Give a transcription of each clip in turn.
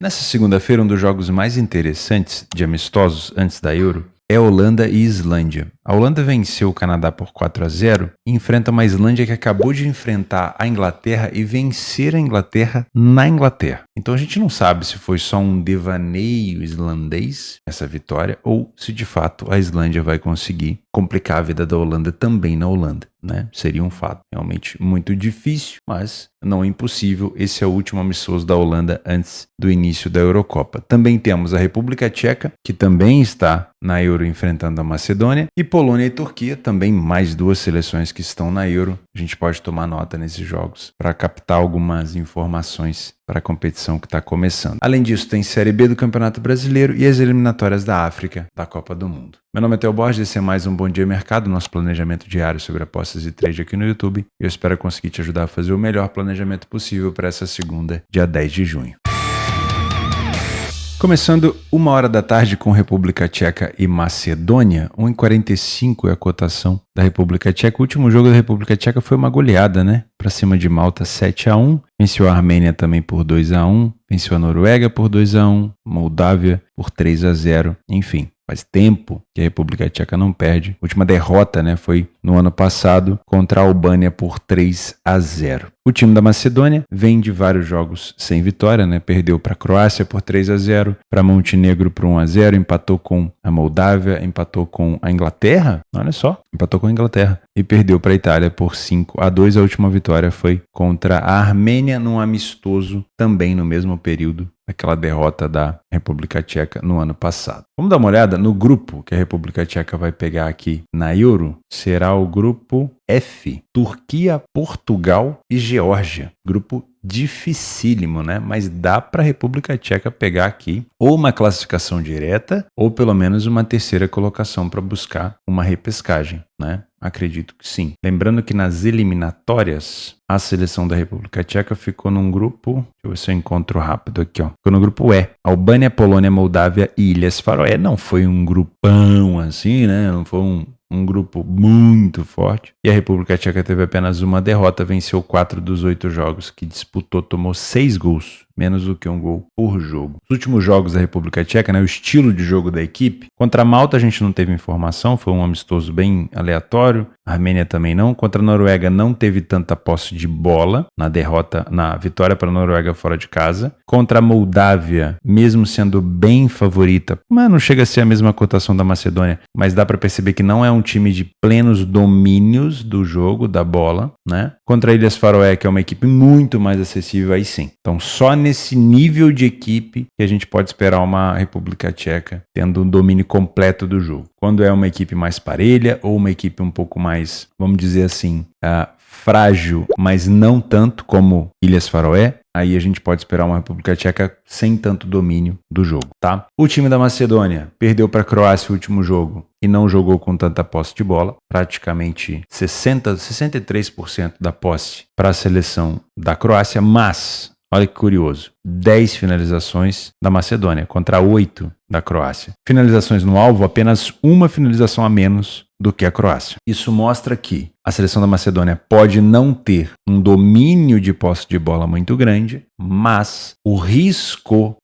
Nessa segunda-feira, um dos jogos mais interessantes de amistosos antes da Euro é Holanda e Islândia. A Holanda venceu o Canadá por 4-0 e enfrenta uma Islândia que acabou de enfrentar a Inglaterra e vencer a Inglaterra na Inglaterra. Então a gente não sabe se foi só um devaneio islandês essa vitória ou se de fato a Islândia vai conseguir complicar a vida da Holanda também na Holanda, né? Seria um fato realmente muito difícil, mas não impossível. Esse é o último amistoso da Holanda antes do início da Eurocopa. Também temos a República Tcheca, que também está na Euro enfrentando a Macedônia, e Polônia e Turquia, também mais duas seleções que estão na Euro. A gente pode tomar nota nesses jogos para captar algumas informações para a competição que está começando. Além disso, tem Série B do Campeonato Brasileiro e as eliminatórias da África da Copa do Mundo. Meu nome é Theo Borges, esse é mais um Bom Dia Mercado, nosso planejamento diário sobre apostas e trade aqui no YouTube. Eu espero conseguir te ajudar a fazer o melhor planejamento possível para essa segunda, dia 10 de junho. Começando 1h da tarde com República Tcheca e Macedônia, 1,45 é a cotação da República Tcheca. O último jogo da República Tcheca foi uma goleada, né? Para cima de Malta 7-1, venceu a Armênia também por 2-1, venceu a Noruega por 2-1, Moldávia por 3-0, enfim. Faz tempo que a República Tcheca não perde. A última derrota, né, foi no ano passado contra a Albânia por 3-0. O time da Macedônia vem de vários jogos sem vitória, né? Perdeu para a Croácia por 3-0, para Montenegro por 1-0, empatou com a Moldávia, empatou com a Inglaterra, olha só, empatou com a Inglaterra e perdeu para a Itália por 5-2. A última vitória foi contra a Armênia num amistoso também no mesmo período daquela derrota da República Tcheca no ano passado. Vamos dar uma olhada no grupo que a República Tcheca vai pegar aqui na Euro. Será o grupo F, Turquia, Portugal e Geórgia. Grupo dificílimo, né? Mas dá para a República Tcheca pegar aqui ou uma classificação direta ou pelo menos uma terceira colocação para buscar uma repescagem, né? Acredito que sim. Lembrando que nas eliminatórias, a seleção da República Tcheca ficou num grupo, deixa eu ver se eu encontro rápido aqui, ó. Ficou no grupo E, Albânia, Polônia, Moldávia e Ilhas Faroé. Não foi um grupão assim, né? Não foi um grupo muito forte. E a República Tcheca teve apenas uma derrota, venceu 4 dos 8 jogos que disputou, tomou 6 gols, menos do que um gol por jogo. Os últimos jogos da República Tcheca, né, o estilo de jogo da equipe, contra a Malta a gente não teve informação, foi um amistoso bem aleatório, a Armênia também não, contra a Noruega não teve tanta posse de bola, na vitória para a Noruega fora de casa, contra a Moldávia, mesmo sendo bem favorita, mas não chega a ser a mesma cotação da Macedônia, mas dá para perceber que não é um time de plenos domínios do jogo, da bola, né? Contra a Ilhas Faroé, que é uma equipe muito mais acessível, aí sim. Então só nesse nível de equipe que a gente pode esperar uma República Tcheca tendo um domínio completo do jogo. Quando é uma equipe mais parelha ou uma equipe um pouco mais, vamos dizer assim, frágil, mas não tanto como Ilhas Faroé, aí a gente pode esperar uma República Tcheca sem tanto domínio do jogo, tá? O time da Macedônia perdeu para a Croácia o último jogo e não jogou com tanta posse de bola, praticamente 63% da posse para a seleção da Croácia, mas olha que curioso, 10 finalizações da Macedônia contra 8 da Croácia. Finalizações no alvo, apenas uma finalização a menos do que a Croácia. Isso mostra que a seleção da Macedônia pode não ter um domínio de posse de bola muito grande, mas o risco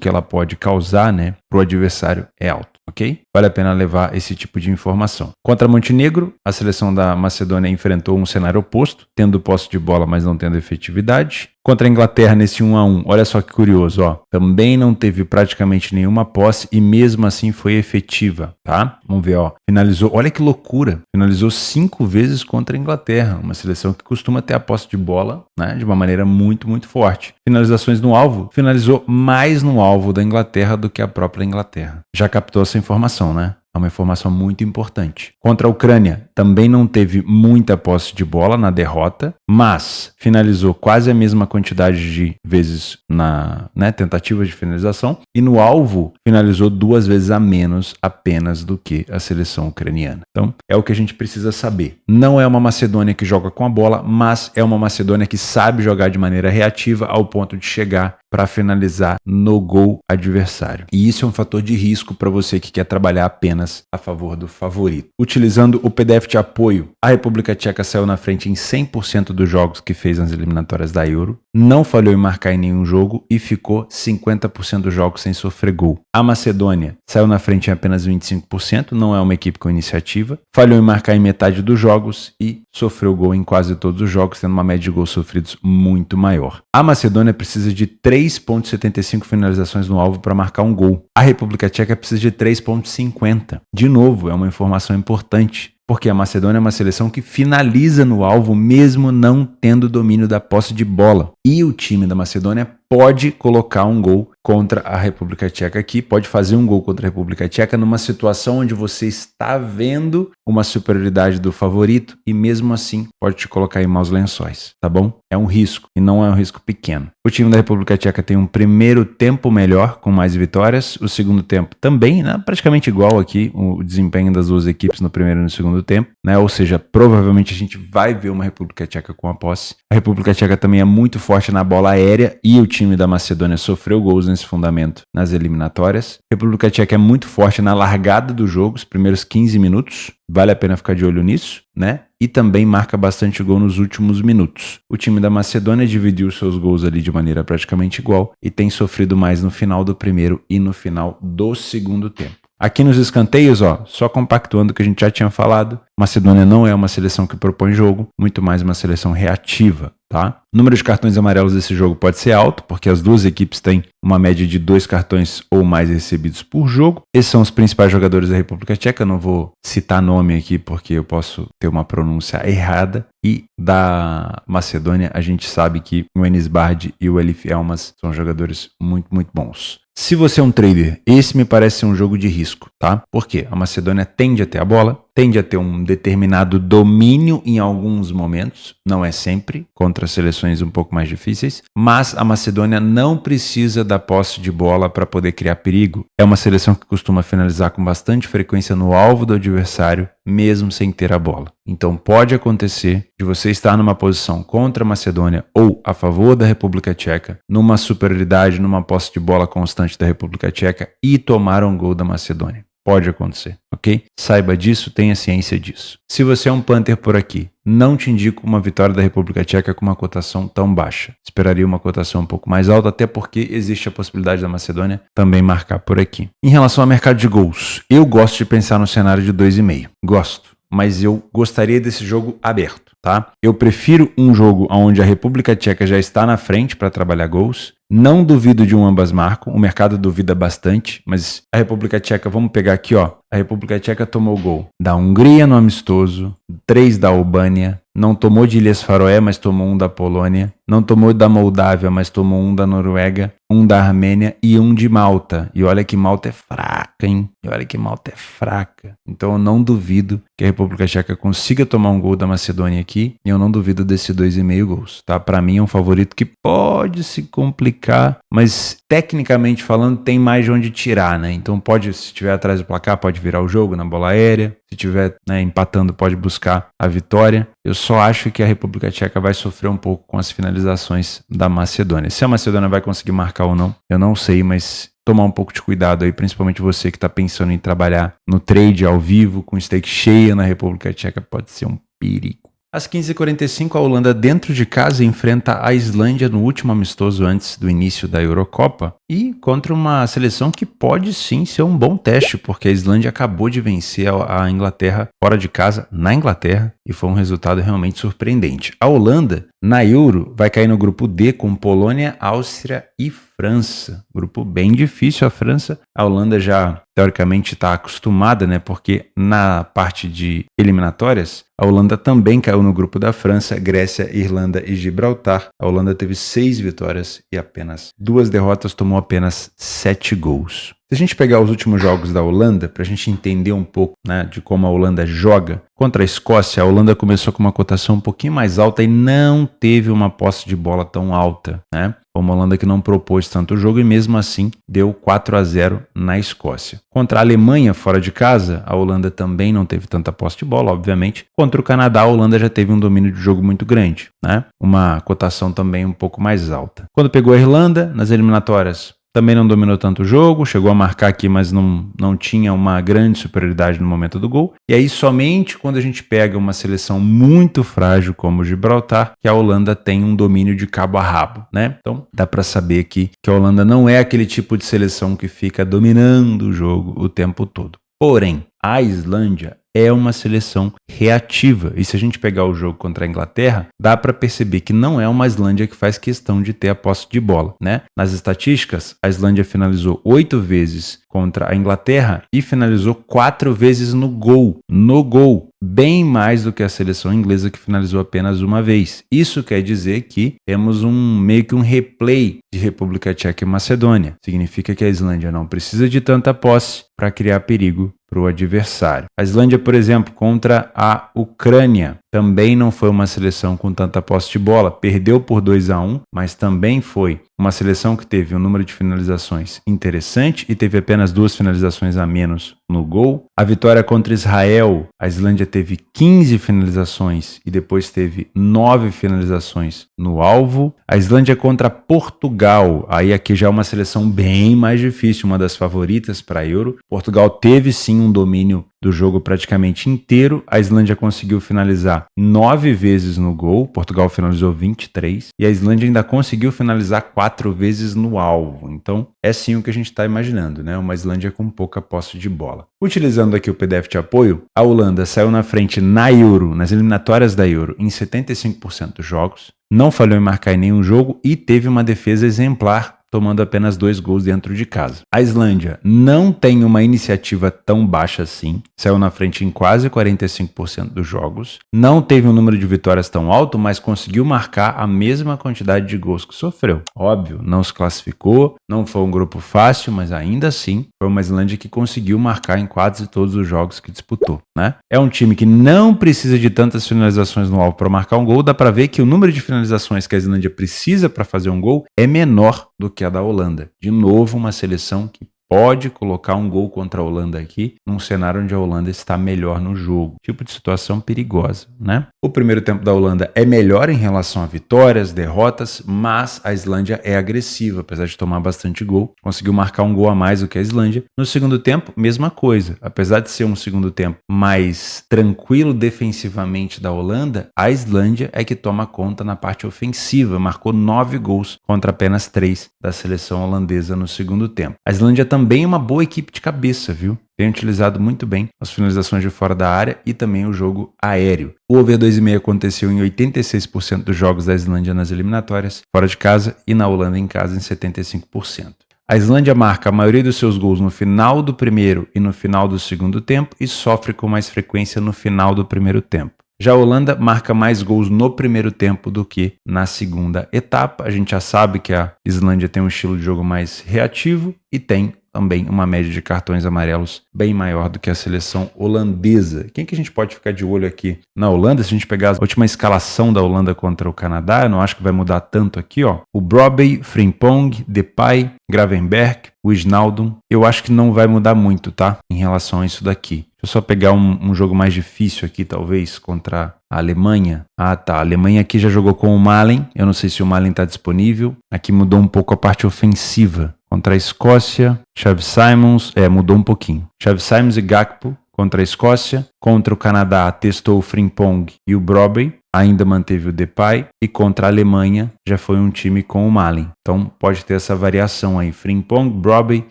que ela pode causar, né, para o adversário é alto. Ok? Vale a pena levar esse tipo de informação. Contra Montenegro, a seleção da Macedônia enfrentou um cenário oposto, tendo posse de bola, mas não tendo efetividade. Contra a Inglaterra, nesse 1-1, olha só que curioso, ó, também não teve praticamente nenhuma posse e mesmo assim foi efetiva, tá? Vamos ver, ó, finalizou, olha que loucura, finalizou 5 vezes contra a Inglaterra, uma seleção que costuma ter a posse de bola, né, de uma maneira muito, muito forte. Finalizações no alvo, finalizou mais no alvo da Inglaterra do que a própria Inglaterra. Já captou essa informação, né? É uma informação muito importante. Contra a Ucrânia, também não teve muita posse de bola na derrota, mas finalizou quase a mesma quantidade de vezes na tentativa de finalização e no alvo finalizou 2 vezes a menos apenas do que a seleção ucraniana. Então, é o que a gente precisa saber. Não é uma Macedônia que joga com a bola, mas é uma Macedônia que sabe jogar de maneira reativa ao ponto de chegar para finalizar no gol adversário. E isso é um fator de risco para você que quer trabalhar apenas apenas a favor do favorito. Utilizando o PDF de apoio, a República Tcheca saiu na frente em 100% dos jogos que fez nas eliminatórias da Euro, não falhou em marcar em nenhum jogo e ficou 50% dos jogos sem sofrer gol. A Macedônia saiu na frente em apenas 25%, não é uma equipe com iniciativa, falhou em marcar em metade dos jogos e sofreu gol em quase todos os jogos, tendo uma média de gols sofridos muito maior. A Macedônia precisa de 3,75 finalizações no alvo para marcar um gol. A República Tcheca precisa de 3,50. De novo, é uma informação importante, porque a Macedônia é uma seleção que finaliza no alvo mesmo não tendo domínio da posse de bola. E o time da Macedônia pode colocar um gol contra a República Tcheca aqui, pode fazer um gol contra a República Tcheca numa situação onde você está vendo uma superioridade do favorito e mesmo assim pode te colocar em maus lençóis, tá bom? É um risco e não é um risco pequeno. O time da República Tcheca tem um primeiro tempo melhor, com mais vitórias, o segundo tempo também, né, praticamente igual aqui, o desempenho das duas equipes no primeiro e no segundo tempo, né? Ou seja, provavelmente a gente vai ver uma República Tcheca com a posse. A República Tcheca também é muito forte na bola aérea e o time da Macedônia sofreu gols nesse fundamento nas eliminatórias. A República Tcheca é muito forte na largada do jogo, os primeiros 15 minutos. Vale a pena ficar de olho nisso, né? E também marca bastante gol nos últimos minutos. O time da Macedônia dividiu seus gols ali de maneira praticamente igual e tem sofrido mais no final do primeiro e no final do segundo tempo. Aqui nos escanteios, ó, só compactuando o que a gente já tinha falado, Macedônia não é uma seleção que propõe jogo, muito mais uma seleção reativa, tá? O número de cartões amarelos desse jogo pode ser alto, porque as duas equipes têm uma média de 2 cartões ou mais recebidos por jogo. Esses são os principais jogadores da República Tcheca, eu não vou citar nome aqui porque eu posso ter uma pronúncia errada. E da Macedônia, a gente sabe que o Enis Bardi e o Elif Elmas são jogadores muito, muito bons. Se você é um trader, esse me parece ser um jogo de risco, tá? Porque a Macedônia tende a ter a bola, tende a ter um determinado domínio em alguns momentos, não é sempre, contra seleções um pouco mais difíceis, mas a Macedônia não precisa da posse de bola para poder criar perigo. É uma seleção que costuma finalizar com bastante frequência no alvo do adversário, mesmo sem ter a bola. Então pode acontecer de você estar numa posição contra a Macedônia ou a favor da República Tcheca, numa superioridade, numa posse de bola constante da República Tcheca e tomar um gol da Macedônia. Pode acontecer, ok? Saiba disso, tenha ciência disso. Se você é um punter por aqui, não te indico uma vitória da República Tcheca com uma cotação tão baixa. Esperaria uma cotação um pouco mais alta, até porque existe a possibilidade da Macedônia também marcar por aqui. Em relação ao mercado de gols, eu gosto de pensar no cenário de 2,5. Gosto, mas eu gostaria desse jogo aberto, tá? Eu prefiro um jogo onde a República Tcheca já está na frente para trabalhar gols. Não duvido de um ambas marcam, o mercado duvida bastante, mas a República Tcheca, vamos pegar aqui, ó. A República Tcheca tomou gol da Hungria no amistoso, 3 da Albânia, não tomou de Ilhas Faroé, mas tomou um da Polônia, não tomou da Moldávia, mas tomou um da Noruega, um da Armênia e um de Malta. E olha que Malta é fraca, hein? E olha que Malta é fraca. Então eu não duvido que a República Tcheca consiga tomar um gol da Macedônia aqui, e eu não duvido desse 2,5 gols, tá? Para mim é um favorito que pode se complicar, mas tecnicamente falando tem mais de onde tirar, né? Então pode, se estiver atrás do placar, pode virar o jogo na bola aérea. Se estiver, né, empatando, pode buscar a vitória. Eu só acho que a República Tcheca vai sofrer um pouco com as finalizações da Macedônia. Se a Macedônia vai conseguir marcar ou não, eu não sei, mas tomar um pouco de cuidado aí, principalmente você que está pensando em trabalhar no trade ao vivo, com stake cheia na República Tcheca, pode ser um perigo. Às 15h45, a Holanda dentro de casa enfrenta a Islândia no último amistoso antes do início da Eurocopa e contra uma seleção que pode sim ser um bom teste, porque a Islândia acabou de vencer a Inglaterra fora de casa, na Inglaterra, e foi um resultado realmente surpreendente. A Holanda, na Euro, vai cair no grupo D com Polônia, Áustria e França. Grupo bem difícil a França. A Holanda já, teoricamente, está acostumada, né? Porque na parte de eliminatórias, a Holanda também caiu no grupo da França, Grécia, Irlanda e Gibraltar. A Holanda teve 6 vitórias e apenas 2 derrotas, tomou apenas 7 gols. Se a gente pegar os últimos jogos da Holanda, para a gente entender um pouco, né, de como a Holanda joga, contra a Escócia, a Holanda começou com uma cotação um pouquinho mais alta e não teve uma posse de bola tão alta, né? Foi uma Holanda que não propôs tanto o jogo e mesmo assim deu 4-0 na Escócia. Contra a Alemanha, fora de casa, a Holanda também não teve tanta posse de bola, obviamente. Contra o Canadá, a Holanda já teve um domínio de jogo muito grande, né? Uma cotação também um pouco mais alta. Quando pegou a Irlanda, nas eliminatórias, também não dominou tanto o jogo, chegou a marcar aqui, mas não tinha uma grande superioridade no momento do gol. E aí somente quando a gente pega uma seleção muito frágil como o Gibraltar, que a Holanda tem um domínio de cabo a rabo, né? Então dá para saber aqui que a Holanda não é aquele tipo de seleção que fica dominando o jogo o tempo todo. Porém, a Islândia é uma seleção reativa. E se a gente pegar o jogo contra a Inglaterra, dá para perceber que não é uma Islândia que faz questão de ter a posse de bola, né? Nas estatísticas, a Islândia finalizou 8 vezes contra a Inglaterra e finalizou 4 vezes no gol. No gol, bem mais do que a seleção inglesa que finalizou apenas uma vez. Isso quer dizer que temos meio que um replay de República Tcheca e Macedônia. Significa que a Islândia não precisa de tanta posse para criar perigo para o adversário. A Islândia, por exemplo, contra a Ucrânia, também não foi uma seleção com tanta posse de bola, perdeu por 2-1, mas também foi uma seleção que teve um número de finalizações interessante e teve apenas 2 finalizações a menos no gol. A vitória contra Israel, a Islândia teve 15 finalizações e depois teve 9 finalizações no alvo. A Islândia contra Portugal, aí aqui já é uma seleção bem mais difícil, uma das favoritas para a Euro. Portugal teve sim um domínio do jogo praticamente inteiro. A Islândia conseguiu finalizar 9 vezes no gol, Portugal finalizou 23, e a Islândia ainda conseguiu finalizar 4 vezes no alvo. Então, é sim o que a gente está imaginando, né? Uma Islândia com pouca posse de bola. Utilizando aqui o PDF de apoio, a Holanda saiu na frente na Euro, nas eliminatórias da Euro, em 75% dos jogos, não falhou em marcar em nenhum jogo e teve uma defesa exemplar, tomando apenas 2 gols dentro de casa. A Islândia não tem uma iniciativa tão baixa assim, saiu na frente em quase 45% dos jogos, não teve um número de vitórias tão alto, mas conseguiu marcar a mesma quantidade de gols que sofreu. Óbvio, não se classificou, não foi um grupo fácil, mas ainda assim foi uma Islândia que conseguiu marcar em quase todos os jogos que disputou, né? É um time que não precisa de tantas finalizações no alvo para marcar um gol, dá para ver que o número de finalizações que a Islândia precisa para fazer um gol é menor do que a da Holanda. De novo, uma seleção que pode colocar um gol contra a Holanda aqui, num cenário onde a Holanda está melhor no jogo. Tipo de situação perigosa, né? O primeiro tempo da Holanda é melhor em relação a vitórias, derrotas, mas a Islândia é agressiva, apesar de tomar bastante gol. Conseguiu marcar um gol a mais do que a Islândia. No segundo tempo, mesma coisa. Apesar de ser um segundo tempo mais tranquilo defensivamente da Holanda, a Islândia é que toma conta na parte ofensiva. Marcou 9 gols contra apenas 3 da seleção holandesa no segundo tempo. A Islândia também é uma boa equipe de cabeça, viu? Tem utilizado muito bem as finalizações de fora da área e também o jogo aéreo. O over 2,5 aconteceu em 86% dos jogos da Islândia nas eliminatórias, fora de casa, e na Holanda em casa em 75%. A Islândia marca a maioria dos seus gols no final do primeiro e no final do segundo tempo e sofre com mais frequência no final do primeiro tempo. Já a Holanda marca mais gols no primeiro tempo do que na segunda etapa. A gente já sabe que a Islândia tem um estilo de jogo mais reativo e tem também uma média de cartões amarelos bem maior do que a seleção holandesa. Quem que a gente pode ficar de olho aqui na Holanda? Se a gente pegar a última escalação da Holanda contra o Canadá, eu não acho que vai mudar tanto aqui, ó. O Brobbey, Frimpong, Depay, Gravenberch, Wijnaldum, eu acho que não vai mudar muito, tá? Em relação a isso daqui. Deixa eu só pegar um jogo mais difícil aqui, talvez, contra a Alemanha. Ah, tá. A Alemanha aqui já jogou com o Malen. Eu não sei se o Malen está disponível. Aqui mudou um pouco a parte ofensiva. Contra a Escócia, Xavi Simons, mudou um pouquinho. Xavi Simons e Gakpo contra a Escócia. Contra o Canadá, testou o Frimpong e o Brobbey. Ainda manteve o Depay. E contra a Alemanha, já foi um time com o Malen. Então, pode ter essa variação aí. Frimpong, Brobbey,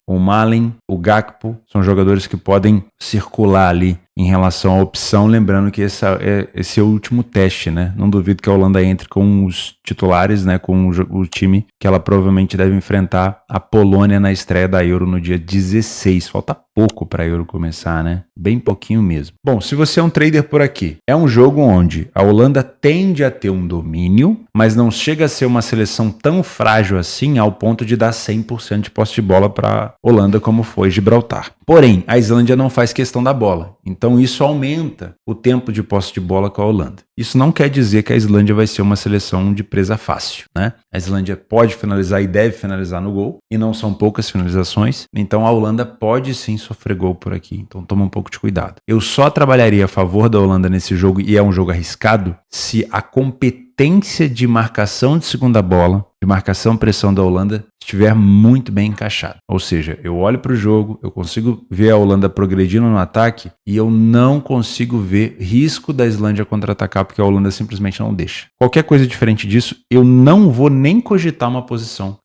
o Malen, o Gakpo. São jogadores que podem circular ali em relação à opção. Lembrando que esse é o último teste, né? Não duvido que a Holanda entre com os titulares, né? Com o time que ela provavelmente deve enfrentar a Polônia na estreia da Euro no dia 16. Falta pouco para a Euro começar, né? Bem pouquinho mesmo. Bom, se você é um trader por aqui, é um jogo onde a Holanda tende a ter um domínio, mas não chega a ser uma seleção tão frágil assim ao ponto de dar 100% de posse de bola para a Holanda como foi Gibraltar. Porém, a Islândia não faz questão da bola, então isso aumenta o tempo de posse de bola com a Holanda. Isso não quer dizer que a Islândia vai ser uma seleção de presa fácil, né? A Islândia pode finalizar e deve finalizar no gol, e não são poucas finalizações, então a Holanda pode sim sofrer gol por aqui, então toma um pouco de cuidado. Eu só trabalharia a favor da Holanda nesse jogo, e é um jogo arriscado, se a competência de marcação de segunda bola de marcação, pressão da Holanda estiver muito bem encaixado. Ou seja, eu olho para o jogo, eu consigo ver a Holanda progredindo no ataque e eu não consigo ver risco da Islândia contra-atacar porque a Holanda simplesmente não deixa. Qualquer coisa diferente disso, eu não vou nem cogitar uma posição,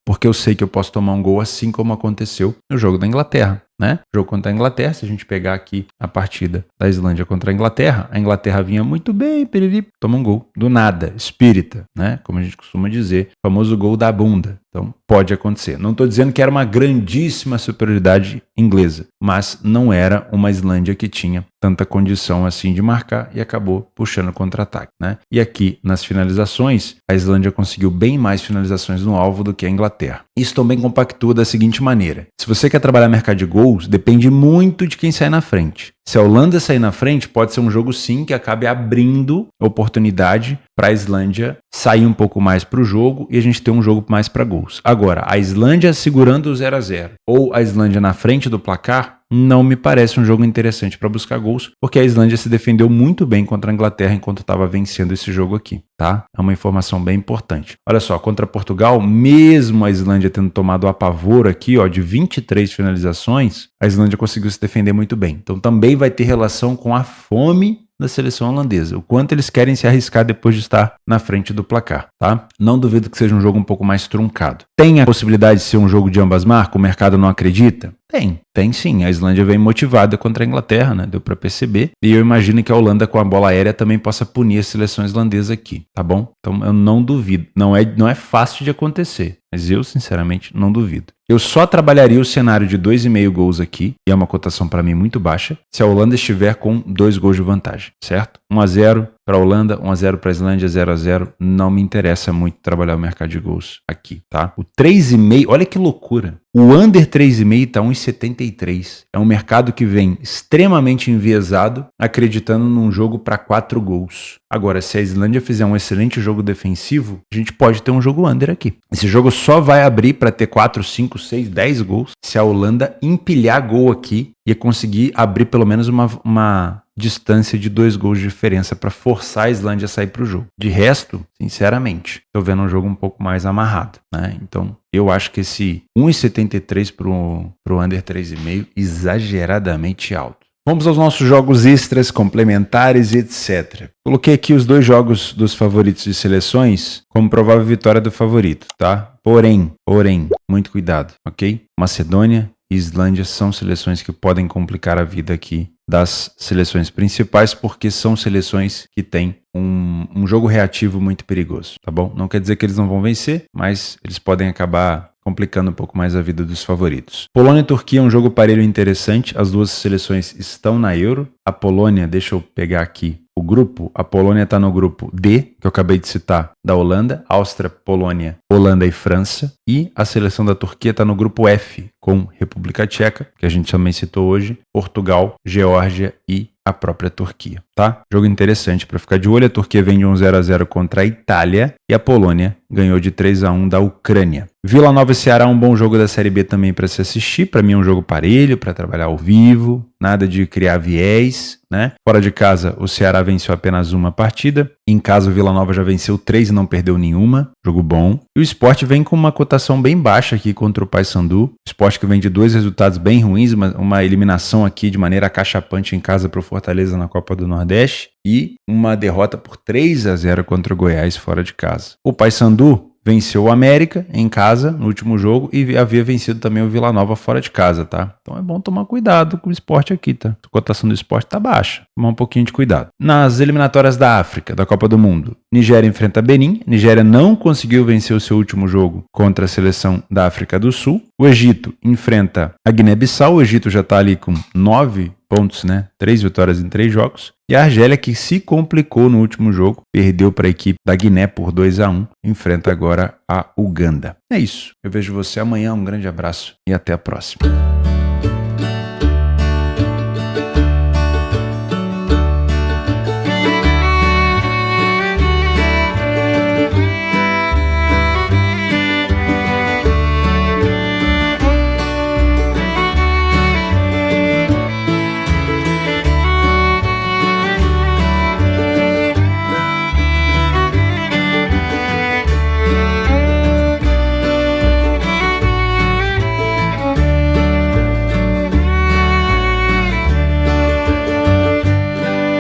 porque eu sei que eu posso tomar um gol assim como aconteceu no jogo da Inglaterra. Né? Jogo contra a Inglaterra, se a gente pegar aqui a partida da Islândia contra a Inglaterra vinha muito bem, toma um gol do nada, espírita, né? Como a gente costuma dizer, famoso gol da bunda. Então, pode acontecer. Não estou dizendo que era uma grandíssima superioridade inglesa, mas não era uma Islândia que tinha tanta condição assim de marcar e acabou puxando contra-ataque, né? E aqui, nas finalizações, a Islândia conseguiu bem mais finalizações no alvo do que a Inglaterra. Isso também compactua da seguinte maneira. Se você quer trabalhar mercado de gols, depende muito de quem sai na frente. Se a Holanda sair na frente, pode ser um jogo sim que acabe abrindo oportunidade para a Islândia sair um pouco mais para o jogo e a gente ter um jogo mais para gols. Agora, a Islândia segurando o 0-0 ou a Islândia na frente do placar, não me parece um jogo interessante para buscar gols, porque a Islândia se defendeu muito bem contra a Inglaterra enquanto estava vencendo esse jogo aqui, tá? É uma informação bem importante. Olha só, contra Portugal, mesmo a Islândia tendo tomado o apavoro aqui, ó, de 23 finalizações, a Islândia conseguiu se defender muito bem. Então também vai ter relação com a fome da seleção holandesa, o quanto eles querem se arriscar depois de estar na frente do placar, tá? Não duvido que seja um jogo um pouco mais truncado. Tem a possibilidade de ser um jogo de ambas marcas? O mercado não acredita? Tem sim. A Islândia vem motivada contra a Inglaterra, né? Deu para perceber. E eu imagino que a Holanda com a bola aérea também possa punir a seleção islandesa aqui, tá bom? Então eu não duvido. Não é fácil de acontecer, mas eu sinceramente não duvido. Eu só trabalharia o cenário de 2,5 gols aqui, e é uma cotação para mim muito baixa, se a Holanda estiver com 2 gols de vantagem, certo? 1-0 para a Holanda, 1-0 para a Islândia, 0-0. Não me interessa muito trabalhar o mercado de gols aqui, tá? O 3,5, olha que loucura. O under 3,5 está 1,73. É um mercado que vem extremamente enviesado, acreditando num jogo para 4 gols. Agora, se a Islândia fizer um excelente jogo defensivo, a gente pode ter um jogo under aqui. Esse jogo só vai abrir para ter 4, 5, 6, 10 gols se a Holanda empilhar gol aqui e conseguir abrir pelo menos uma distância de 2 gols de diferença para forçar a Islândia a sair para o jogo. De resto, sinceramente, estou vendo um jogo um pouco mais amarrado, né? Então, eu acho que esse 1,73 pro under 3,5 exageradamente alto. Vamos aos nossos jogos extras, complementares e etc. Coloquei aqui os 2 jogos dos favoritos de seleções como provável vitória do favorito, tá? Porém, muito cuidado, ok? Macedônia e Islândia são seleções que podem complicar a vida aqui das seleções principais, porque são seleções que têm um jogo reativo muito perigoso, tá bom? Não quer dizer que eles não vão vencer, mas eles podem acabar complicando um pouco mais a vida dos favoritos. Polônia e Turquia é um jogo parelho interessante, as duas seleções estão na Euro. A Polônia, deixa eu pegar aqui o grupo, a Polônia está no grupo D, que eu acabei de citar, da Holanda, Áustria, Polônia, Holanda e França, e a seleção da Turquia está no grupo F, com República Tcheca, que a gente também citou hoje, Portugal, Geórgia e a própria Turquia, tá? Jogo interessante para ficar de olho. A Turquia vem de 1-0 contra a Itália e a Polônia ganhou de 3-1 da Ucrânia. Vila Nova e Ceará, um bom jogo da Série B também para se assistir. Para mim é um jogo parelho, para trabalhar ao vivo, nada de criar viés, né? Fora de casa, o Ceará venceu apenas uma partida. Em casa, o Vila Nova já venceu 3 e não perdeu nenhuma. Jogo bom. E o Sport vem com uma cotação bem baixa aqui contra o Paysandu. O Sport que vem de 2 resultados bem ruins, uma eliminação aqui de maneira acachapante em casa para o Fortaleza na Copa do Nordeste e uma derrota por 3-0 contra o Goiás fora de casa. O Paysandu venceu o América em casa no último jogo e havia vencido também o Vila Nova fora de casa, tá? Então é bom tomar cuidado com o Sport aqui, tá? A cotação do Sport tá baixa. Tomar um pouquinho de cuidado. Nas eliminatórias da África, da Copa do Mundo, Nigéria enfrenta Benin. Nigéria não conseguiu vencer o seu último jogo contra a seleção da África do Sul. O Egito enfrenta a Guiné-Bissau. O Egito já tá ali com 9 pontos, né? 3 vitórias em 3 jogos. E a Argélia, que se complicou no último jogo, perdeu para a equipe da Guiné por 2-1, enfrenta agora a Uganda. É isso. Eu vejo você amanhã. Um grande abraço e até a próxima.